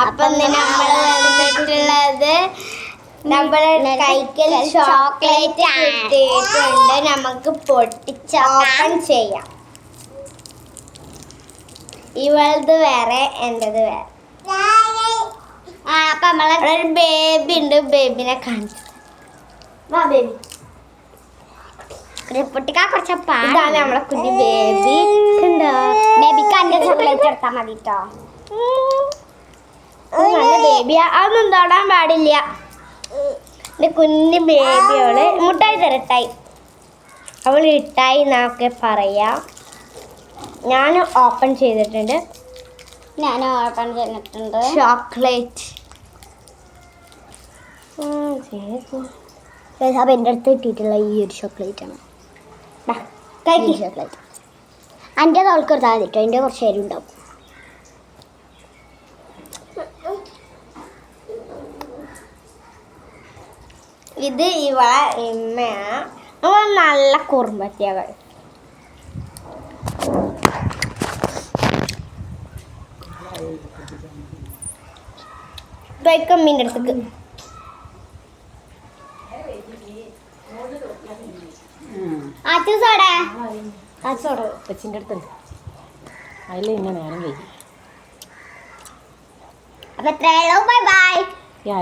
അപ്പൊ നമ്മൾ വന്നിട്ടുള്ളത് നമ്മുടെ കൈക്കൽ ചോക്ലേറ്റ് കിട്ടിയിട്ടുണ്ട്. നമുക്ക് പൊട്ടിച്ച് ഓപ്പൺ ചെയ്യാം. ഇവളത് വേറെ, എന്റേത് വേറെ. അപ്പൊ നമ്മളെ ഒരു ബേബി ഉണ്ട്. ബേബിനെ കാണിച്ചു പൊട്ടിക്കാൻ കുറച്ച് പാടാണ്. നമ്മളെ കുഞ്ഞു ബേബി ബേബിക്ക് എന്റെ ചോക്ലേറ്റ് എടുത്താൽ മതി കേട്ടോ. നല്ല ബേബിയാ, അതൊന്നും തൊടാൻ പാടില്ല. എന്റെ കുഞ്ഞു ബേബിയോള് മുട്ടായി തരട്ടായി. അവൾ ഇട്ടായി എന്നൊക്കെ പറയാ. ഞാൻ ഓപ്പൺ ചെയ്തിട്ടുണ്ട്. ചോക്ലേറ്റ് അപ്പം എൻ്റെ അടുത്ത് കിട്ടിയിട്ടുള്ള ഈ ഒരു ചോക്ലേറ്റ് ആണ്. ചോക്ലേറ്റ് എൻ്റെ തോൾക്ക് എടുത്താൽ മതി കേട്ടോ. എൻ്റെ കുറച്ച് നേരം ഉണ്ടാവും. ഇത് ഇവളെ ഇമ്മയാണ്. നമ്മൾ നല്ല കുറുമ്പത്തിയവൾ. കമ്മീൻ്റെ അടുത്തേക്ക് അച്ഛൻ്റെ അടുത്തുണ്ട്. അതിൽ ഇങ്ങനെ നേരം കഴിയും. അപ്പൊ എത്രയുള്ളൂ. Bye bye. യാ